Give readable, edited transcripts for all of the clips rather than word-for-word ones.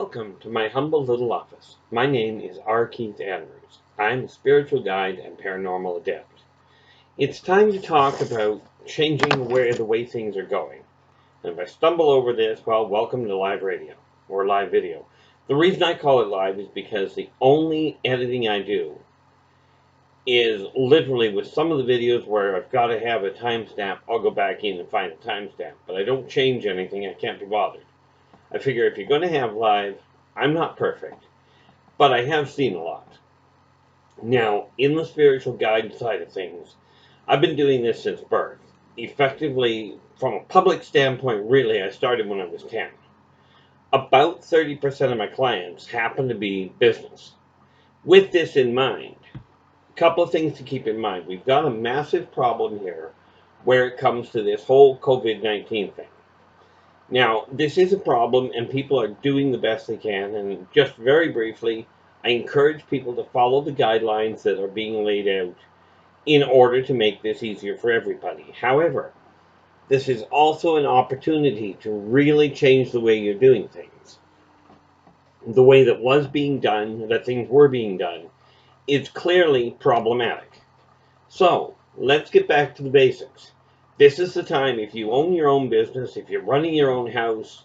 Welcome to my humble little office. My name is R. Keith Andrews. I'm a spiritual guide and paranormal adept. It's time to talk about changing the way things are going. And if I stumble over this, well, welcome to live radio or live video. The reason I call it live is because the only editing I do is literally with some of the videos where I've got to have a timestamp, I'll go back in and find a timestamp. But I don't change anything, I can't be bothered. I figure if you're going to have live, I'm not perfect, but I have seen a lot. Now, in the spiritual guide side of things, I've been doing this since birth. Effectively, from a public standpoint, really, I started when I was 10. About 30% of my clients happen to be business. With this in mind, a couple of things to keep in mind. We've got a massive problem here where it comes to this whole COVID-19 thing. Now, this is a problem, and people are doing the best they can, and just very briefly, I encourage people to follow the guidelines that are being laid out in order to make this easier for everybody. However, this is also an opportunity to really change the way you're doing things. The way that was being done, that things were being done, is clearly problematic. So, let's get back to the basics. This is the time, if you own your own business, if you're running your own house,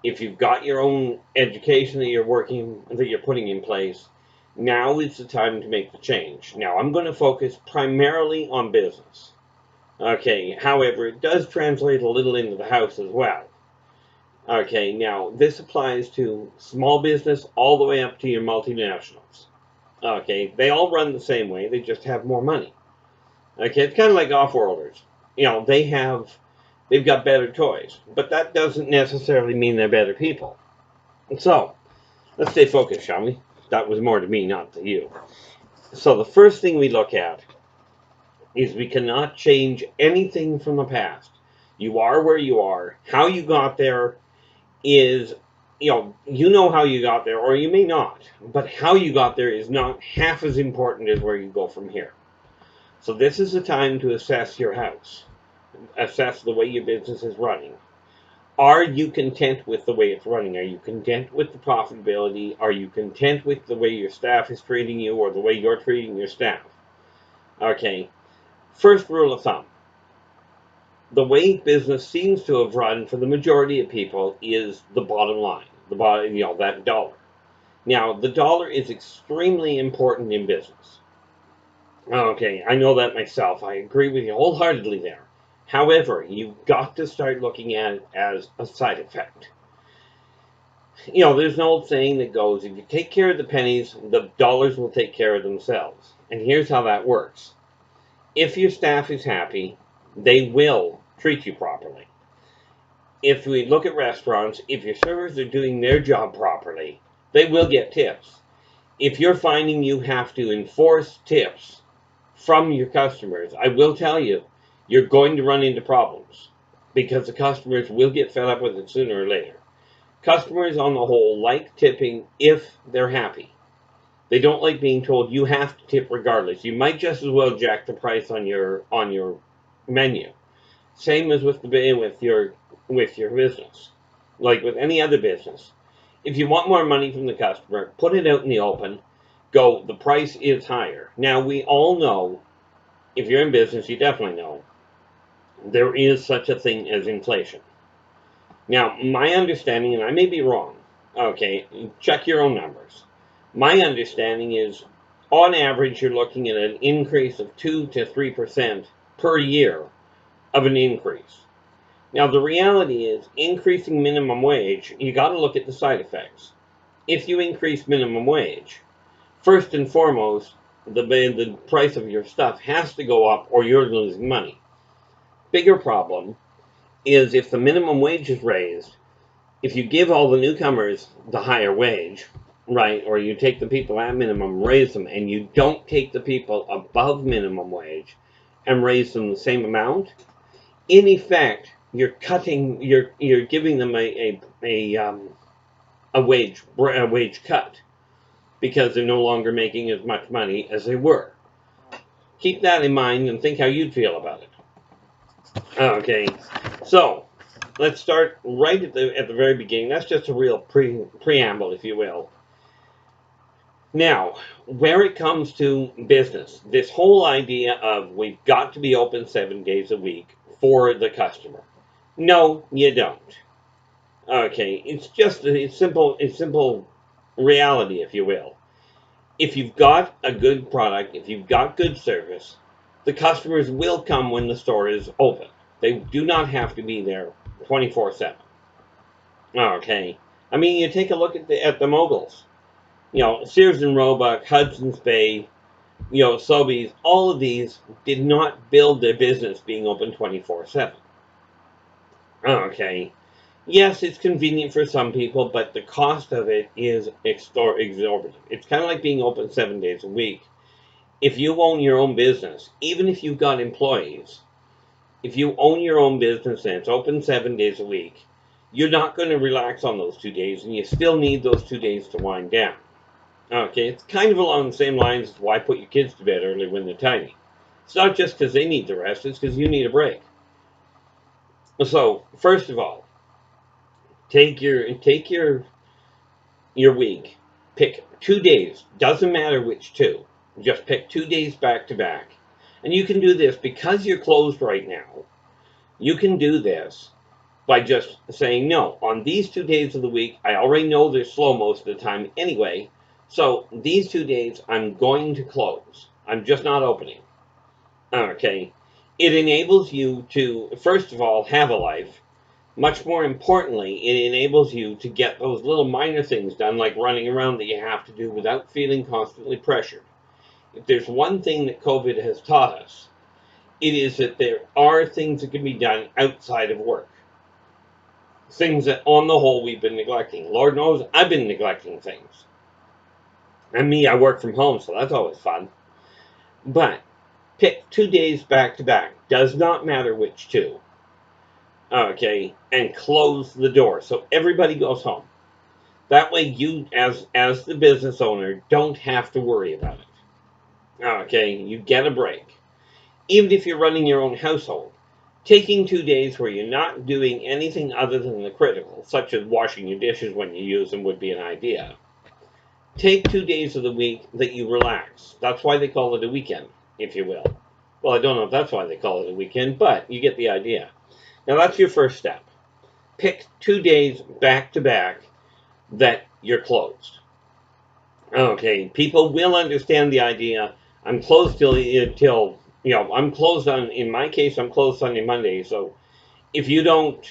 if you've got your own education that you're putting in place, now is the time to make the change. Now, I'm going to focus primarily on business. Okay, however, it does translate a little into the house as well. Okay, now, this applies to small business all the way up to your multinationals. Okay, they all run the same way, they just have more money. Okay, it's kind of like off-worlders. You know, they've got better toys, but that doesn't necessarily mean they're better people. So, let's stay focused, shall we? That was more to me, not to you. So the first thing we look at is we cannot change anything from the past. You are where you are. How you got there is, you know how you got there, or you may not, but how you got there is not half as important as where you go from here. So this is the time to assess your house, assess the way your business is running. Are you content with the way it's running? Are you content with the profitability? Are you content with the way your staff is treating you or the way you're treating your staff? Okay, first rule of thumb. The way business seems to have run for the majority of people is the bottom line, that dollar. Now, the dollar is extremely important in business. Okay, I know that myself. I agree with you wholeheartedly there. However, you've got to start looking at it as a side effect. There's an old saying that goes, if you take care of the pennies, the dollars will take care of themselves. And here's how that works. If your staff is happy, they will treat you properly. If we look at restaurants, if your servers are doing their job properly, they will get tips. If you're finding you have to enforce tips from your customers, I will tell you, you're going to run into problems because the customers will get fed up with it sooner or later. Customers on the whole like tipping if they're happy. They don't like being told you have to tip regardless. You might just as well jack the price on your menu. Same as with your business. Like with any other business. If you want more money from the customer, put it out in the open. Go, the price is higher. Now, we all know, if you're in business, you definitely know, there is such a thing as inflation. Now, my understanding, and I may be wrong, okay, check your own numbers. My understanding is, on average, you're looking at an increase of 2 to 3% per year of an increase. Now, the reality is, increasing minimum wage, you got to look at the side effects. If you increase minimum wage, first and foremost, the price of your stuff has to go up or you're losing money. Bigger problem is if the minimum wage is raised, if you give all the newcomers the higher wage, right, or you take the people at minimum, raise them, and you don't take the people above minimum wage and raise them the same amount, in effect, you're giving them a wage cut because they're no longer making as much money as they were. Keep that in mind and think how you'd feel about it. Okay, so let's start right at the very beginning. That's just a real preamble, if you will. Now, where it comes to business, this whole idea of we've got to be open 7 days a week for the customer. No, you don't. Okay, it's just it's simple reality, if you will. If you've got a good product, if you've got good service, the customers will come when the store is open. They do not have to be there 24/7. Okay, I mean, you take a look at the moguls. Sears and Roebuck, Hudson's Bay, Sobeys, all of these did not build their business being open 24/7. Okay. Yes, it's convenient for some people, but the cost of it is exorbitant. It's kind of like being open 7 days a week. If you own your own business, even if you've got employees, if you own your own business and it's open 7 days a week, you're not going to relax on those 2 days, and you still need those 2 days to wind down. Okay, it's kind of along the same lines as why put your kids to bed early when they're tiny. It's not just because they need the rest, it's because you need a break. So, first of all, take your week. Pick 2 days. Doesn't matter which two. Just pick 2 days back to back. And you can do this because you're closed right now. You can do this by just saying, no, on these 2 days of the week, I already know they're slow most of the time anyway. So these 2 days, I'm going to close. I'm just not opening. Okay. It enables you to, first of all, have a life. Much more importantly, it enables you to get those little minor things done, like running around, that you have to do without feeling constantly pressured. If there's one thing that COVID has taught us, it is that there are things that can be done outside of work. Things that, on the whole, we've been neglecting. Lord knows I've been neglecting things. And me, I work from home, so that's always fun. But pick 2 days back to back. Does not matter which two. Okay, and close the door so everybody goes home. That way you, as the business owner, don't have to worry about it. Okay, you get a break. Even if you're running your own household, taking 2 days where you're not doing anything other than the critical, such as washing your dishes when you use them, would be an idea. Take 2 days of the week that you relax. That's why they call it a weekend, if you will. Well, I don't know if that's why they call it a weekend, but you get the idea. Now, that's your first step. Pick 2 days back to back that you're closed. Okay, people will understand the idea. I'm closed till I'm closed on. In my case, I'm closed Sunday, Monday. So if you don't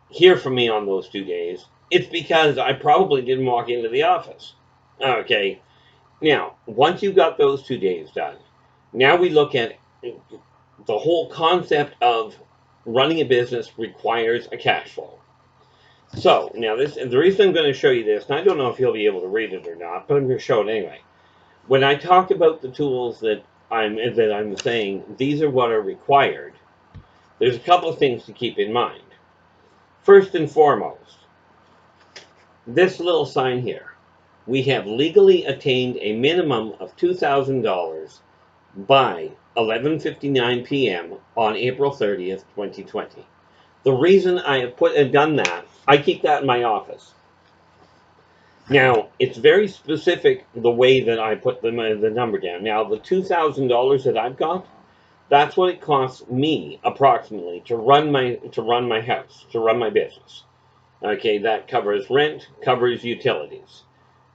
hear from me on those 2 days, it's because I probably didn't walk into the office. Okay, now once you've got those 2 days done, now we look at the whole concept of running a business requires a cash flow. So now the reason I'm going to show you this, and I don't know if you'll be able to read it or not, but I'm going to show it anyway. When I talk about the tools that I'm saying these are what are required, there's a couple of things to keep in mind. First and foremost, this little sign here. We have legally attained a minimum of $2,000 by 11:59 p.m. on April 30th, 2020. The reason I have done that, I keep that in my office. Now, it's very specific the way that I put the number down. Now, the $2,000 that I've got, that's what it costs me approximately to run my house, to run my business. Okay, that covers rent, covers utilities,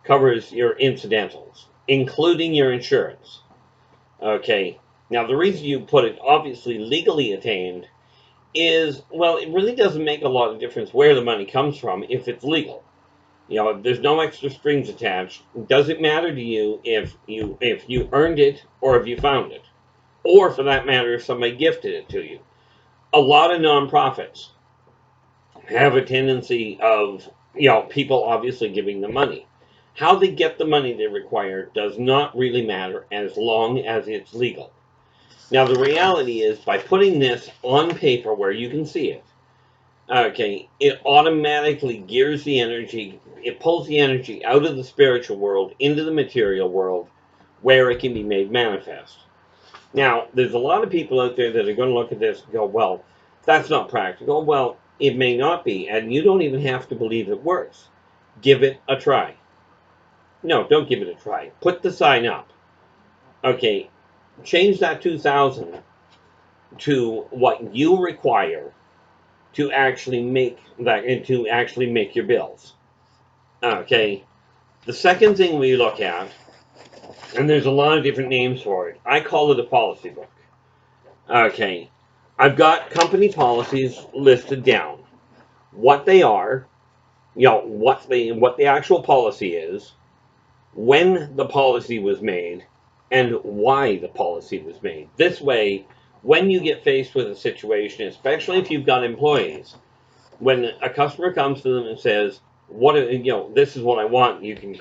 covers your incidentals, including your insurance. Okay, now the reason you put it obviously legally attained is, well, it really doesn't make a lot of difference where the money comes from if it's legal. If there's no extra strings attached, it doesn't matter to you if you earned it or if you found it, or for that matter, if somebody gifted it to you. A lot of nonprofits have a tendency of people obviously giving them money. How they get the money they require does not really matter as long as it's legal. Now, the reality is, by putting this on paper where you can see it, okay, it automatically gears the energy, it pulls the energy out of the spiritual world into the material world where it can be made manifest. Now, there's a lot of people out there that are going to look at this and go, well, That's not practical. Well, it may not be, and you don't even have to believe it works. Give it a try. No, don't give it a try. Put the sign up. Okay, change that 2000 to what you require to actually make that and to actually make your bills. Okay. The second thing we look at, and there's a lot of different names for it. I call it a policy book. Okay. I've got company policies listed down. What they are, what the actual policy is, when the policy was made, and why the policy was made. This way, when you get faced with a situation, especially if you've got employees, when a customer comes to them and says, "What this is what I want," they can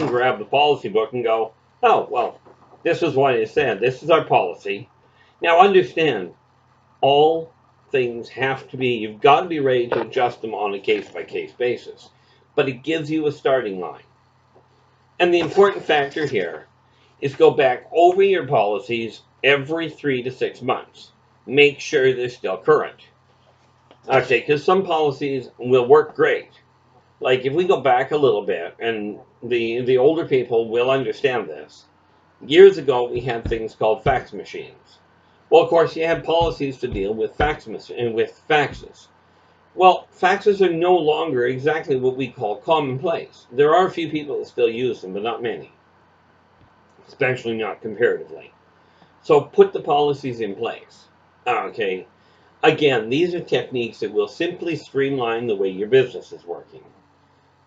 grab the policy book and go, "Oh, well, this is what it said. This is our policy." Now, understand, all things have to be. You've got to be ready to adjust them on a case-by-case basis, but it gives you a starting line. And the important factor here is go back over your policies every 3 to 6 months. Make sure they're still current. Okay, because some policies will work great. Like if we go back a little bit, and the older people will understand this. Years ago, we had things called fax machines. Well, of course, you had policies to deal with faxes. Well, faxes are no longer exactly what we call commonplace. There are a few people that still use them, but not many, especially not comparatively. So put the policies in place. Okay. Again, these are techniques that will simply streamline the way your business is working.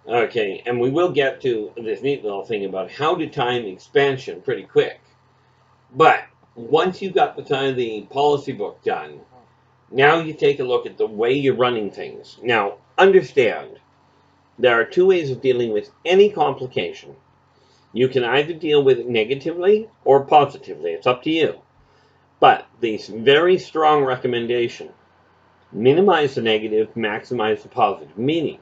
Okay, and we will get to this neat little thing about how to time expansion pretty quick. But once you've got the policy book done, now you take a look at the way you're running things. Now, understand, there are two ways of dealing with any complication. You can either deal with it negatively or positively. It's up to you. But the very strong recommendation, minimize the negative, maximize the positive. Meaning,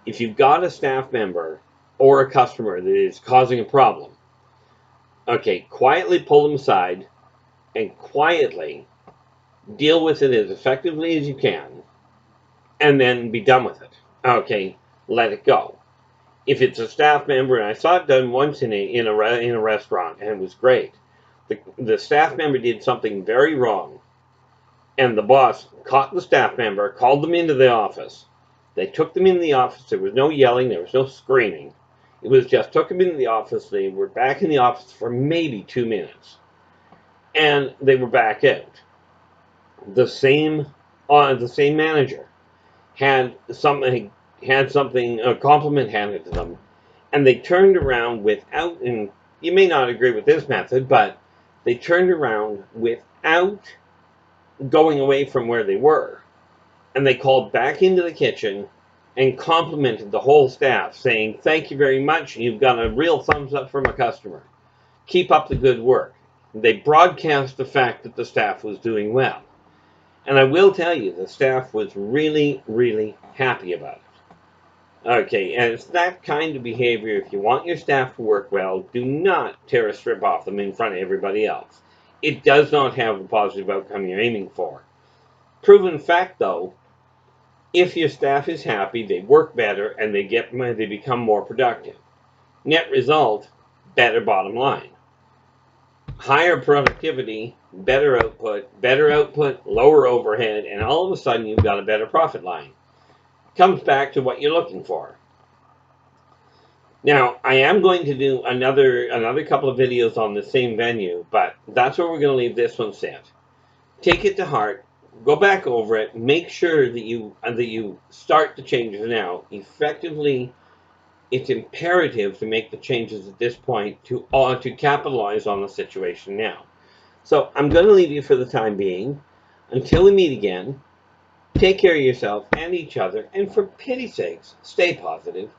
if you've got a staff member or a customer that is causing a problem, okay, quietly pull them aside and quietly deal with it as effectively as you can, and then be done with it. Okay, let it go. If it's a staff member, and I saw it done once in a restaurant, and it was great. The staff member did something very wrong, and the boss caught the staff member, called them into the office. They took them into the office. There was no yelling. There was no screaming. It was just took them into the office. They were back in the office for maybe 2 minutes, and they were back out. The same manager had something a compliment handed to them, and they turned around without. And you may not agree with this method, but they turned around without going away from where they were, and they called back into the kitchen and complimented the whole staff, saying, "Thank you very much. You've got a real thumbs up from a customer. Keep up the good work." They broadcast the fact that the staff was doing well. And I will tell you, the staff was really, really happy about it. Okay, and it's that kind of behavior. If you want your staff to work well, do not tear a strip off them in front of everybody else. It does not have the positive outcome you're aiming for. Proven fact, though, if your staff is happy, they work better, and they become more productive. Net result, better bottom line. Higher productivity, better output, lower overhead, and all of a sudden you've got a better profit line. Comes back to what you're looking for. Now, I am going to do another couple of videos on the same venue, but that's where we're going to leave this one set. Take it to heart, go back over it, make sure that you start the changes now. Effectively, it's imperative to make the changes at this point to capitalize on the situation now. So I'm going to leave you for the time being. Until we meet again, take care of yourself and each other, and for pity's sakes, stay positive.